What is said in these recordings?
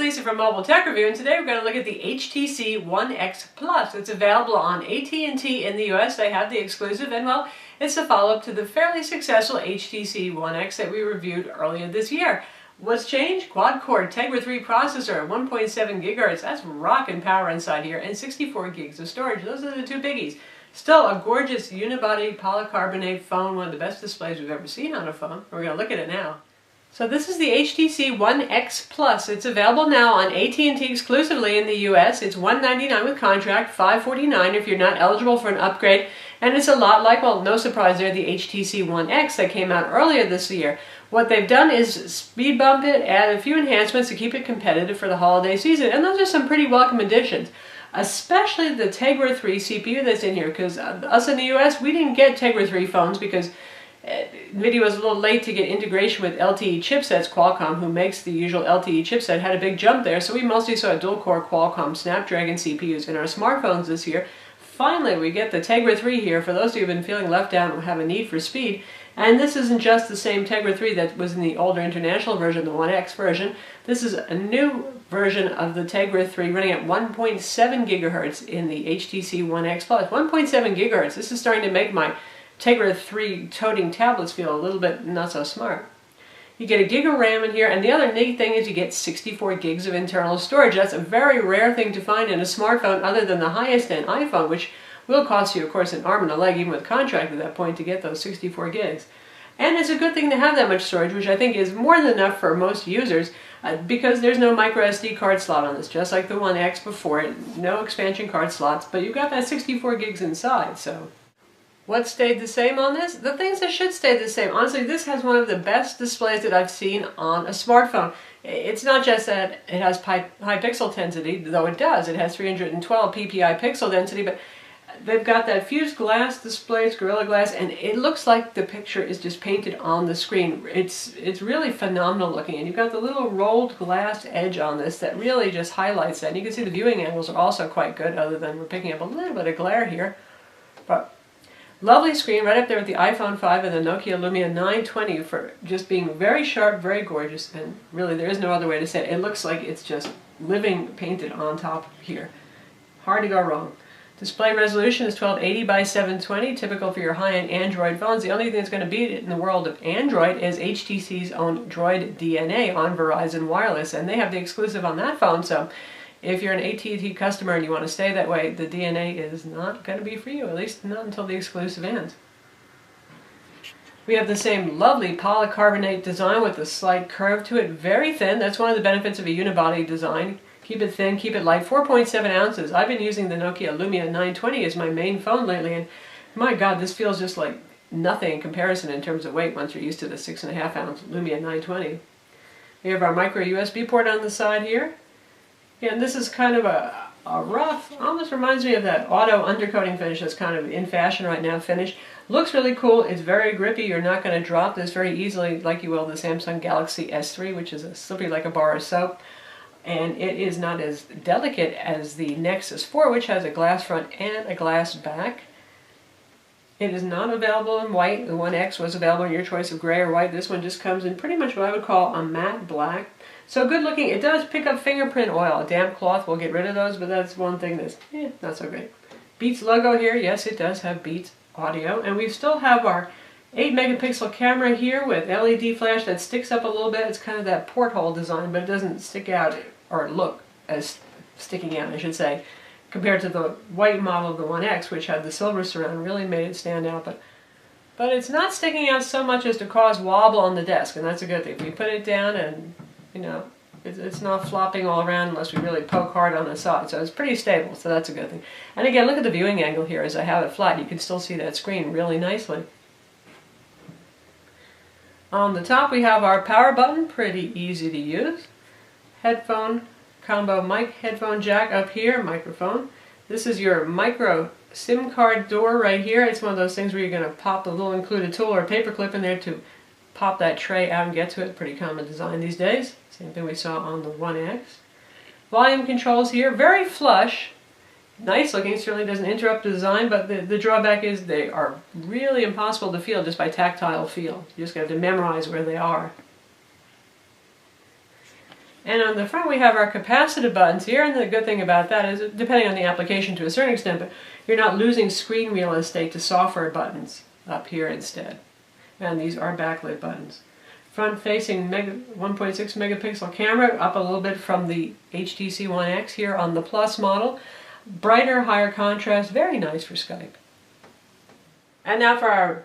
Lisa from Mobile Tech Review, and today we're going to look at the HTC One X Plus. It's available on AT&T in the US. They have the exclusive, and well, it's a follow-up to the fairly successful HTC One X that we reviewed earlier this year. What's changed? Quad-core Tegra 3 processor, 1.7 gigahertz. That's rockin' power inside here, and 64 gigs of storage. Those are the two biggies. Still a gorgeous unibody polycarbonate phone, one of the best displays we've ever seen on a phone. We're going to look at it now. So this is the HTC One X Plus. It's available now on AT&T exclusively in the US. It's $199 with contract, $549 if you're not eligible for an upgrade. And it's a lot like, well, no surprise there, the HTC One X that came out earlier this year. What they've done is speed bump it, add a few enhancements to keep it competitive for the holiday season. And those are some pretty welcome additions. Especially the Tegra 3 CPU that's in here, because us in the US, we didn't get Tegra 3 phones because NVIDIA was a little late to get integration with LTE chipsets. Qualcomm, who makes the usual LTE chipset, had a big jump there, so we mostly saw dual-core Qualcomm Snapdragon CPUs in our smartphones this year. Finally, we get the Tegra 3 here for those of you who have been feeling left out and have a need for speed. And this isn't just the same Tegra 3 that was in the older international version, the One X version. This is a new version of the Tegra 3 running at 1.7 gigahertz in the HTC One X Plus. 1.7 gigahertz. This is starting to make my Tegra 3 toting tablets feel a little bit not so smart. You get a gig of RAM in here, and the other neat thing is you get 64 gigs of internal storage. That's a very rare thing to find in a smartphone other than the highest end iPhone, which will cost you, of course, an arm and a leg, even with contract at that point, to get those 64 gigs. And it's a good thing to have that much storage, which I think is more than enough for most users, because there's no micro SD card slot on this, just like the One X before it. No expansion card slots, but you've got that 64 gigs inside, so. What stayed the same on this? The things that should stay the same. Honestly, this has one of the best displays that I've seen on a smartphone. It's not just that it has high pixel density, though it does. It has 312 ppi pixel density, but they've got that fused glass display, it's Gorilla Glass, and it looks like the picture is just painted on the screen. It's really phenomenal looking, and you've got the little rolled glass edge on this that really just highlights that. And you can see the viewing angles are also quite good, other than we're picking up a little bit of glare here. But lovely screen, right up there with the iPhone 5 and the Nokia Lumia 920 for just being very sharp, very gorgeous, and really there is no other way to say it. It looks like it's just living painted on top here. Hard to go wrong. Display resolution is 1280 by 720, typical for your high-end Android phones. The only thing that's going to beat it in the world of Android is HTC's own Droid DNA on Verizon Wireless, and they have the exclusive on that phone, so if you're an AT&T customer and you want to stay that way, the DNA is not going to be for you, at least not until the exclusive ends. We have the same lovely polycarbonate design with a slight curve to it, very thin. That's one of the benefits of a unibody design. Keep it thin, keep it light, 4.7 ounces. I've been using the Nokia Lumia 920 as my main phone lately, and my God, this feels just like nothing in comparison in terms of weight once you're used to the 6.5 ounce Lumia 920. We have our micro USB port on the side here. And this is kind of a rough, almost reminds me of that auto undercoating finish that's kind of in fashion right now finish. Looks really cool, it's very grippy, you're not going to drop this very easily like you will the Samsung Galaxy S3, which is slippery like a bar of soap. And it is not as delicate as the Nexus 4, which has a glass front and a glass back. It is not available in white. The One X was available in your choice of gray or white. This one just comes in pretty much what I would call a matte black. So good looking. It does pick up fingerprint oil. A damp cloth will get rid of those, but that's one thing that's not so great. Beats logo here. Yes, it does have Beats audio. And we still have our 8 megapixel camera here with LED flash that sticks up a little bit. It's kind of that porthole design, but it doesn't stick out or look as sticking out, I should say, compared to the white model of the One X, which had the silver surround, really made it stand out. But it's not sticking out so much as to cause wobble on the desk, and that's a good thing. If we put it down and, you know, it's not flopping all around unless we really poke hard on the side. So it's pretty stable, so that's a good thing. And again, look at the viewing angle here. As I have it flat, you can still see that screen really nicely. On the top we have our power button, pretty easy to use. Headphone combo mic, headphone jack up here, microphone. This is your micro SIM card door right here. It's one of those things where you're going to pop the little included tool or paper clip in there to pop that tray out and get to it. Pretty common design these days. Same thing we saw on the One X. Volume controls here, very flush. Nice looking, certainly doesn't interrupt the design, but the drawback is they are really impossible to feel just by tactile feel. You just have to memorize where they are. And on the front we have our capacitive buttons here, and the good thing about that is, depending on the application to a certain extent, but you're not losing screen real estate to software buttons up here instead. And these are backlit buttons. Front-facing 1.6 megapixel camera, up a little bit from the HTC One X here on the Plus model. Brighter, higher contrast, very nice for Skype. And now for our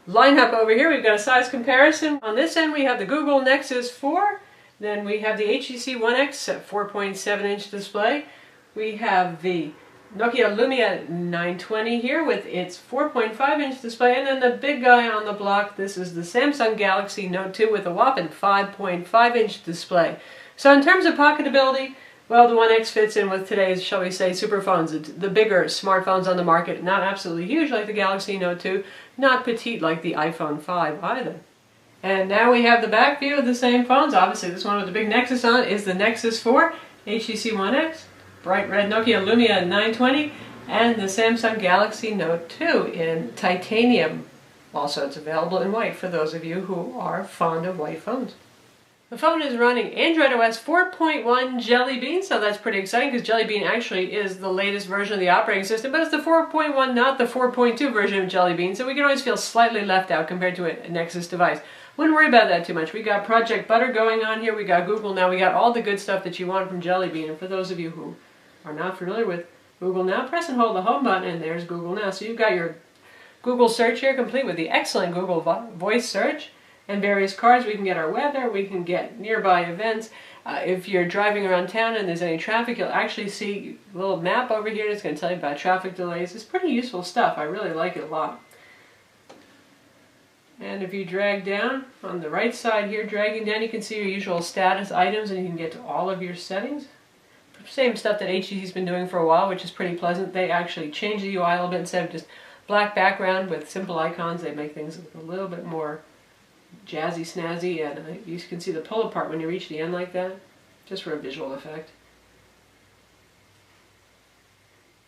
lineup over here, we've got a size comparison. On this end we have the Google Nexus 4. Then we have the HTC One X at 4.7-inch display. We have the Nokia Lumia 920 here with its 4.5-inch display, and then the big guy on the block, this is the Samsung Galaxy Note 2 with a whopping 5.5-inch display. So in terms of pocketability, well, the One X fits in with today's, shall we say, super phones, the bigger smartphones on the market, not absolutely huge like the Galaxy Note 2, not petite like the iPhone 5 either. And now we have the back view of the same phones. Obviously, this one with the big Nexus on is the Nexus 4, HTC One X, bright red Nokia Lumia 920, and the Samsung Galaxy Note 2 in titanium. Also, it's available in white for those of you who are fond of white phones. The phone is running Android OS 4.1 Jelly Bean, so that's pretty exciting because Jelly Bean actually is the latest version of the operating system, but it's the 4.1, not the 4.2 version of Jelly Bean, so we can always feel slightly left out compared to a Nexus device. Wouldn't worry about that too much. We got Project Butter going on here, we got Google Now, we got all the good stuff that you want from Jelly Bean, and for those of you who are not familiar with Google Now, press and hold the home button and there's Google Now. So you've got your Google search here complete with the excellent Google voice search and various cards. We can get our weather, we can get nearby events. If you're driving around town and there's any traffic, you'll actually see a little map over here that's going to tell you about traffic delays. It's pretty useful stuff. I really like it a lot. And if you drag down on the right side here, dragging down, you can see your usual status items and you can get to all of your settings. Same stuff that HTC's been doing for a while, which is pretty pleasant. They actually change the UI a little bit. Instead of just black background with simple icons, they make things a little bit more jazzy, snazzy, and you can see the pull apart when you reach the end like that, just for a visual effect.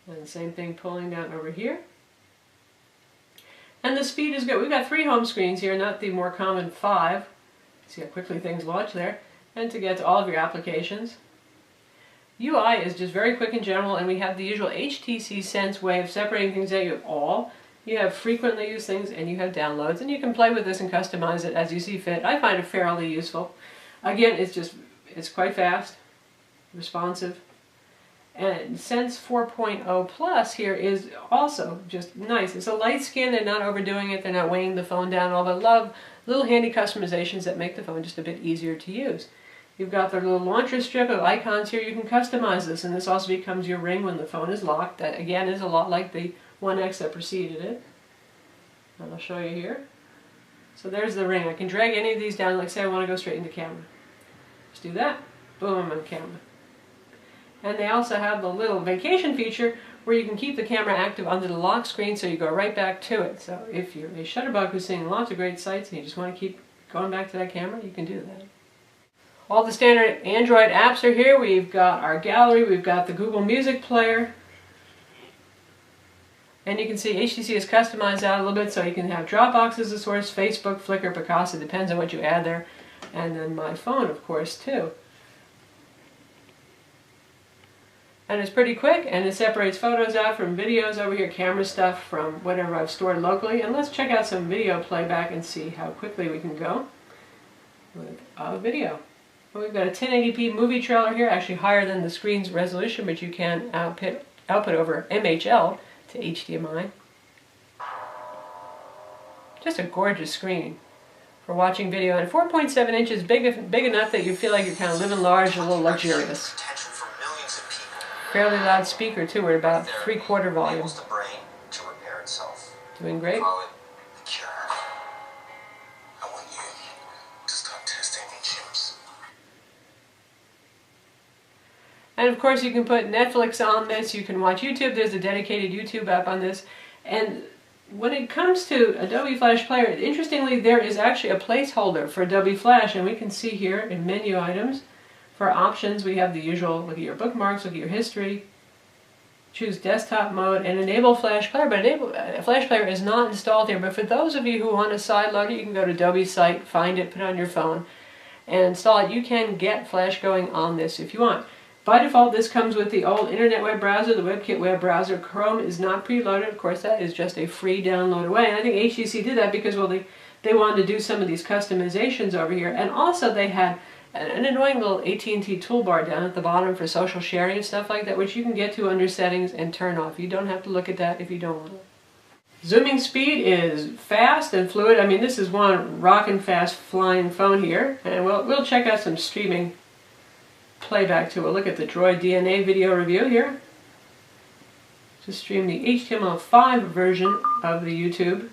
And the same thing pulling down over here. And the speed is good. We've got 3 home screens here, not the more common 5. See how quickly things launch there. And to get to all of your applications. UI is just very quick in general, and we have the usual HTC Sense way of separating things out. You have all, you have frequently used things, and you have downloads, and you can play with this and customize it as you see fit. I find it fairly useful. Again, it's quite fast, responsive. And Sense 4.0 Plus here is also just nice. It's a light skin, they're not overdoing it, they're not weighing the phone down, all but love little handy customizations that make the phone just a bit easier to use. You've got the little launcher strip of icons here. You can customize this, and this also becomes your ring when the phone is locked. That again is a lot like the One X that preceded it. And I'll show you here. So there's the ring. I can drag any of these down, like say I want to go straight into camera. Just do that, boom, I'm on camera. And they also have the little vacation feature where you can keep the camera active under the lock screen so you go right back to it. So if you're a shutterbug who's seeing lots of great sights and you just want to keep going back to that camera, you can do that. All the standard Android apps are here. We've got our gallery, we've got the Google Music player. And you can see HTC has customized that a little bit so you can have Dropbox as a source, Facebook, Flickr, Picasa, depends on what you add there. And then my phone, of course, too. And it's pretty quick, and it separates photos out from videos over here, camera stuff from whatever I've stored locally. And let's check out some video playback and see how quickly we can go with a video. Well, we've got a 1080p movie trailer here, actually higher than the screen's resolution, but you can output over MHL to HDMI. Just a gorgeous screen for watching video, and 4.7 inches, big enough that you feel like you're kind of living large and a little luxurious. Fairly loud speaker too, we're about 3/4 volume. Doing great. And of course you can put Netflix on this, you can watch YouTube, there's a dedicated YouTube app on this. And when it comes to Adobe Flash Player, interestingly there is actually a placeholder for Adobe Flash, and we can see here in menu items, for options we have the usual, look at your bookmarks, look at your history, choose desktop mode, and enable Flash Player. But Flash Player is not installed here, but for those of you who want to sideload it, you can go to Adobe's site, find it, put it on your phone. and install it, you can get Flash going on this if you want. By default, this comes with the old Internet Web Browser, the WebKit web browser. Chrome is not preloaded. Of course, that is just a free download away. And I think HTC did that because, well, they wanted to do some of these customizations over here. And also they had an annoying little AT&T toolbar down at the bottom for social sharing and stuff like that, which you can get to under settings and turn off. You don't have to look at that if you don't want to. Zooming speed is fast and fluid. I mean, this is one rockin' fast flying phone here. And we'll check out some streaming playback too. We'll look at the Droid DNA video review here. To stream the HTML5 version of the YouTube.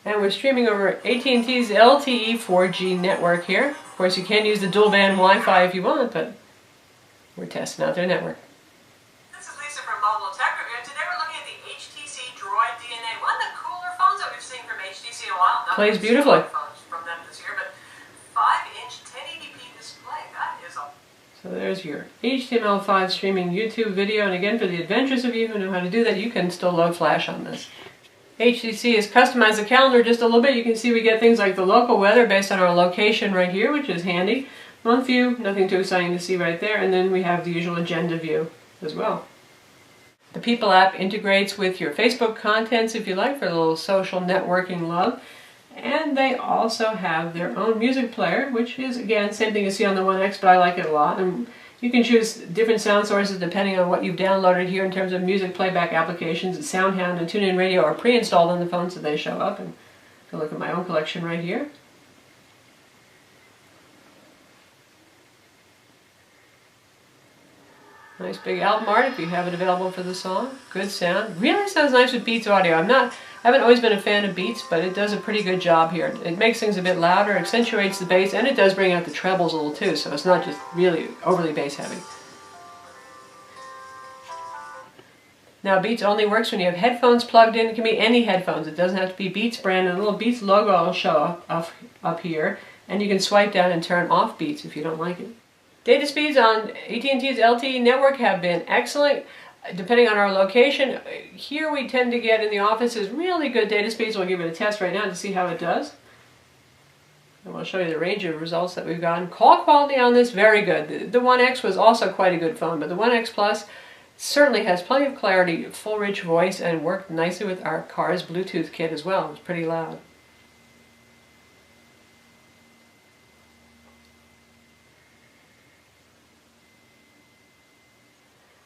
And we're streaming over AT&T's LTE 4G network here. Of course, you can use the dual band Wi-Fi if you want, but we're testing out their network. This is Lisa from Mobile Tech Review, and today we're looking at the HTC Droid DNA, one of the cooler phones that we've seen from HTC in a while. Plays beautifully. From them this year, but 5-inch 1080p display. That is a... So there's your HTML5 streaming YouTube video, and again, for the adventurous of you who know how to do that, you can still load Flash on this. HTC has customized the calendar just a little bit. You can see we get things like the local weather based on our location right here, which is handy. Month view, nothing too exciting to see right there, and then we have the usual agenda view as well. The People app integrates with your Facebook contents if you like for a little social networking love. And they also have their own music player, which is, again, same thing you see on the One X, but I like it a lot. And you can choose different sound sources depending on what you've downloaded here in terms of music playback applications. SoundHound and TuneIn Radio are pre-installed on the phone, so they show up. And if you look at my own collection right here. Nice big album art if you have it available for the song. Good sound. Really sounds nice with Beats audio. I haven't always been a fan of Beats, but it does a pretty good job here. It makes things a bit louder, accentuates the bass, and it does bring out the trebles a little too, so it's not just really overly bass heavy. Now Beats only works when you have headphones plugged in. It can be any headphones. It doesn't have to be Beats brand. And the little Beats logo will show up here, and you can swipe down and turn off Beats if you don't like it. Data speeds on AT&T's LTE network have been excellent, depending on our location. Here we tend to get in the offices really good data speeds. We'll give it a test right now to see how it does. And we'll show you the range of results that we've gotten. Call quality on this, very good. The One X was also quite a good phone, but the One X Plus certainly has plenty of clarity, full rich voice, and worked nicely with our car's Bluetooth kit as well. It was pretty loud.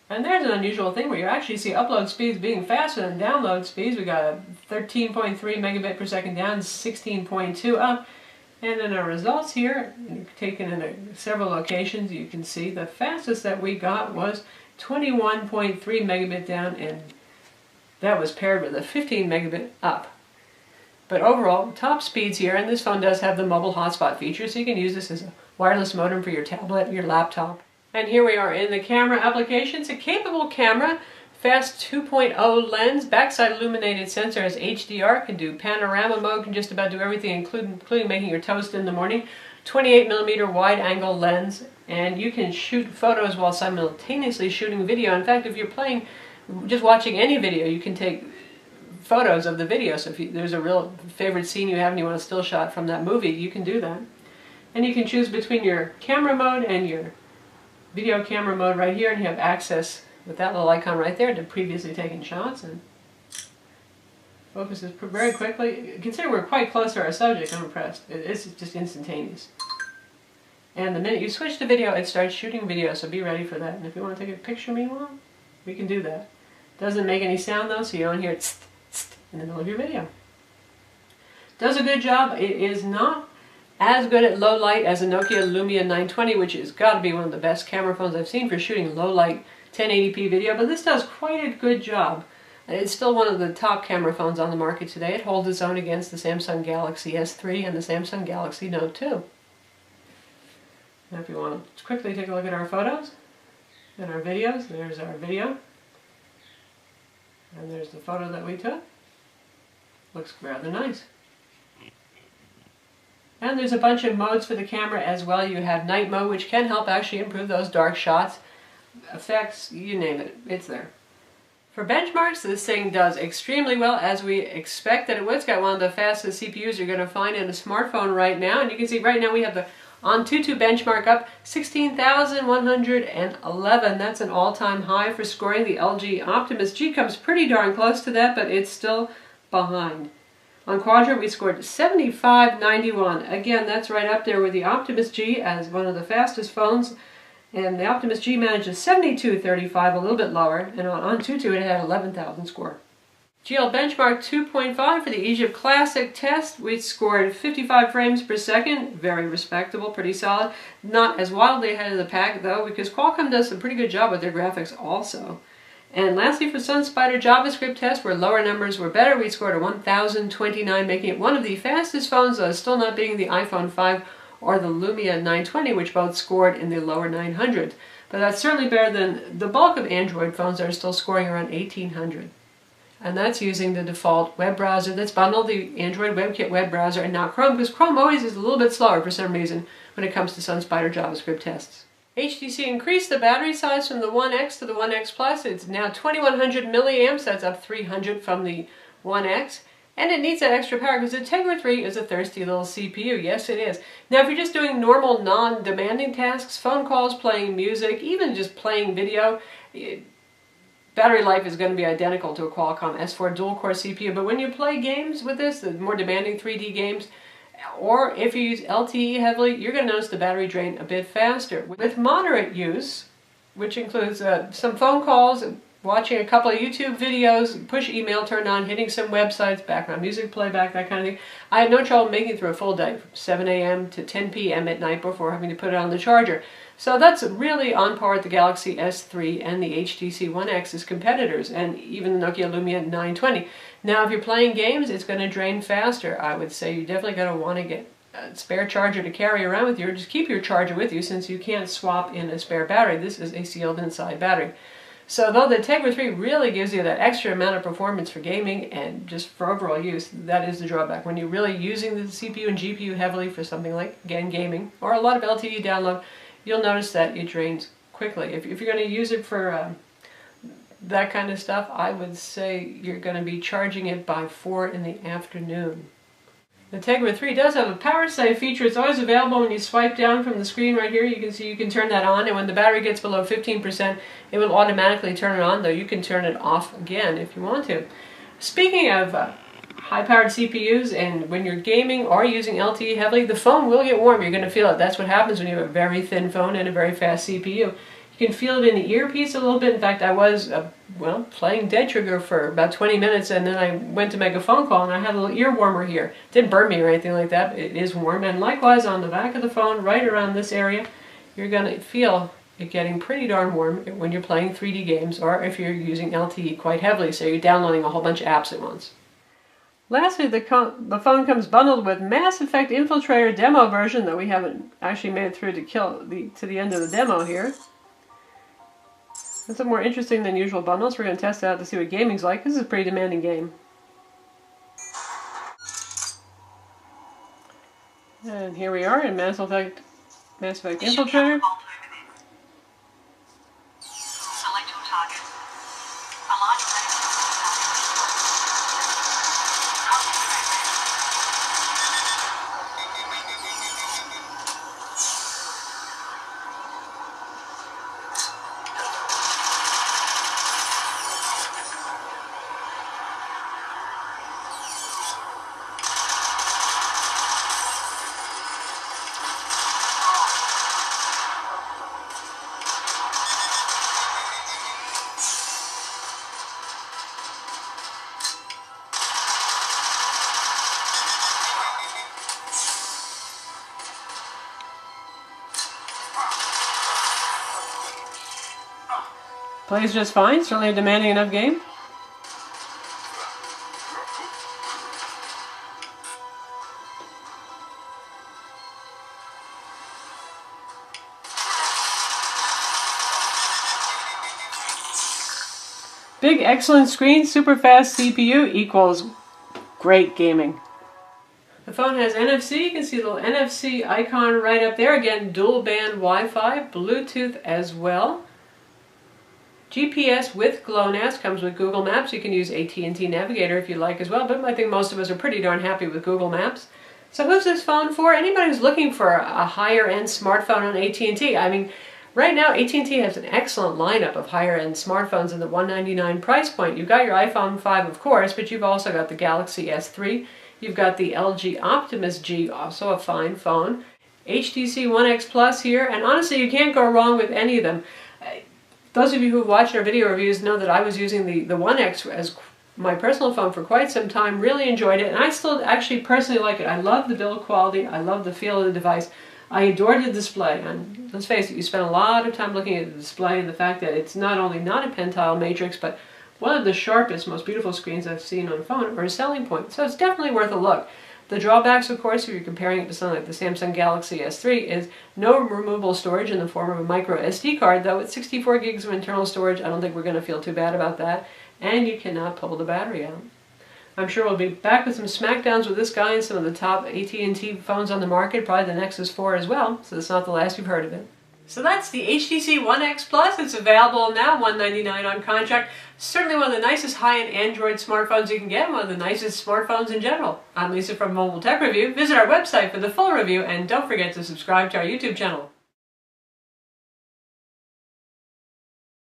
And there's an unusual thing where you actually see upload speeds being faster than download speeds. We got a 13.3 megabit per second down, 16.2 up. And in our results here, taken in several locations, you can see the fastest that we got was 21.3 megabit down, and that was paired with a 15 megabit up. But overall, top speeds here, and this phone does have the mobile hotspot feature, so you can use this as a wireless modem for your tablet, your laptop. And here we are in the camera application. It's a capable camera, fast 2.0 lens, backside illuminated sensor has HDR, can do panorama mode, can just about do everything, including making your toast in the morning. 28mm wide angle lens, and you can shoot photos while simultaneously shooting video. In fact, if you're just watching any video, you can take photos of the video. So if there's a real favorite scene you have and you want a still shot from that movie, you can do that. And you can choose between your camera mode and your video camera mode right here, and you have access with that little icon right there to previously taken shots, and focuses very quickly. Consider we're quite close to our subject. I'm impressed. It's just instantaneous. And the minute you switch to video, it starts shooting video, so be ready for that. And if you want to take a picture meanwhile, we can do that. Doesn't make any sound though, so you don't hear it tst, tst in the middle of your video. Does a good job. It is not as good at low light as a Nokia Lumia 920, which has got to be one of the best camera phones I've seen for shooting low light 1080p video, but this does quite a good job. It's still one of the top camera phones on the market today. It holds its own against the Samsung Galaxy S3 and the Samsung Galaxy Note 2. Now if you want to quickly take a look at our photos and our videos, there's our video. And there's the photo that we took. Looks rather nice. And there's a bunch of modes for the camera as well. You have night mode, which can help actually improve those dark shots. Effects, you name it, it's there. For benchmarks, this thing does extremely well, as we expect that it would. It's got one of the fastest CPUs you're going to find in a smartphone right now. And you can see right now we have the AnTuTu benchmark up 16,111. That's an all-time high for scoring. The LG Optimus G comes pretty darn close to that, but it's still behind. On Quadrant, we scored 7591. Again, that's right up there with the Optimus G as one of the fastest phones. And the Optimus G managed a 7235, a little bit lower. And on AnTuTu, it had 11,000 score. GL Benchmark 2.5 for the Egypt Classic test. We scored 55 frames per second. Very respectable, pretty solid. Not as wildly ahead of the pack, though, because Qualcomm does a pretty good job with their graphics also. And lastly, for SunSpider JavaScript test, where lower numbers were better, we scored a 1029, making it one of the fastest phones, though still not beating the iPhone 5 or the Lumia 920, which both scored in the lower 900s. But that's certainly better than the bulk of Android phones that are still scoring around 1800. And that's using the default web browser that's bundled, the Android WebKit web browser, and not Chrome, because Chrome always is a little bit slower for some reason when it comes to SunSpider JavaScript tests. HTC increased the battery size from the One X to the One X Plus. It's now 2100 milliamps, that's up 300 from the One X. And it needs that extra power because the Tegra 3 is a thirsty little CPU. Yes, it is. Now, if you're just doing normal, non-demanding tasks, phone calls, playing music, even just playing video, battery life is going to be identical to a Qualcomm S4 dual-core CPU. But when you play games with this, the more demanding 3D games, or if you use LTE heavily, you're going to notice the battery drain a bit faster. With moderate use, which includes some phone calls, watching a couple of YouTube videos, push email turned on, hitting some websites, background music playback, that kind of thing, I had no trouble making it through a full day, from 7 a.m. to 10 p.m. at night before having to put it on the charger. So that's really on par with the Galaxy S3 and the HTC One X as competitors, and even the Nokia Lumia 920. Now, if you're playing games, it's going to drain faster. I would say you're definitely going to want to get a spare charger to carry around with you, or just keep your charger with you since you can't swap in a spare battery. This is a sealed inside battery. So though the Tegra 3 really gives you that extra amount of performance for gaming and just for overall use, that is the drawback. When you're really using the CPU and GPU heavily for something like, again, gaming, or a lot of LTE download, you'll notice that it drains quickly. If you're going to use it for that kind of stuff, I would say you're going to be charging it by 4 in the afternoon. The Tegra 3 does have a power save feature. It's always available when you swipe down from the screen right here. You can see you can turn that on, and when the battery gets below 15%, it will automatically turn it on, though you can turn it off again if you want to. Speaking of high-powered CPUs, and when you're gaming or using LTE heavily, the phone will get warm. You're going to feel it. That's what happens when you have a very thin phone and a very fast CPU. You can feel it in the earpiece a little bit. In fact, I was playing Dead Trigger for about 20 minutes, and then I went to make a phone call, and I had a little ear warmer here. It didn't burn me or anything like that, but it is warm. And likewise, on the back of the phone, right around this area, you're going to feel it getting pretty darn warm when you're playing 3D games, or if you're using LTE quite heavily, so you're downloading a whole bunch of apps at once. Lastly, the phone comes bundled with Mass Effect Infiltrator demo version that we haven't actually made it through to the end of the demo here. That's a more interesting than usual bundles. We're going to test it out to see what gaming's like. This is a pretty demanding game. And here we are in Mass Effect Infiltrator. Plays just fine, certainly a demanding enough game. Big excellent screen, super fast CPU equals great gaming. The phone has NFC. You can see the little NFC icon right up there. Again, dual band Wi-Fi, Bluetooth as well. GPS with GLONASS, comes with Google Maps. You can use AT&T Navigator if you like as well, but I think most of us are pretty darn happy with Google Maps. So who's this phone for? Anybody who's looking for a higher-end smartphone on AT&T. I mean, right now AT&T has an excellent lineup of higher-end smartphones in the $199 price point. You've got your iPhone 5, of course, but you've also got the Galaxy S3. You've got the LG Optimus G, also a fine phone. HTC One X Plus here, and honestly, you can't go wrong with any of them. Those of you who watched our video reviews know that I was using the One X as my personal phone for quite some time, really enjoyed it, and I still actually personally like it. I love the build quality, I love the feel of the device, I adore the display, and let's face it, you spend a lot of time looking at the display and the fact that it's not only not a pentile matrix, but one of the sharpest, most beautiful screens I've seen on a phone, or a selling point, so it's definitely worth a look. The drawbacks, of course, if you're comparing it to something like the Samsung Galaxy S3, is no removable storage in the form of a micro SD card, though with 64 gigs of internal storage, I don't think we're going to feel too bad about that. And you cannot pull the battery out. I'm sure we'll be back with some smackdowns with this guy and some of the top AT&T phones on the market, probably the Nexus 4 as well, so it's not the last you've heard of it. So that's the HTC One X Plus. It's available now, $199 on contract. Certainly one of the nicest high-end Android smartphones you can get, one of the nicest smartphones in general. I'm Lisa from Mobile Tech Review. Visit our website for the full review, and don't forget to subscribe to our YouTube channel.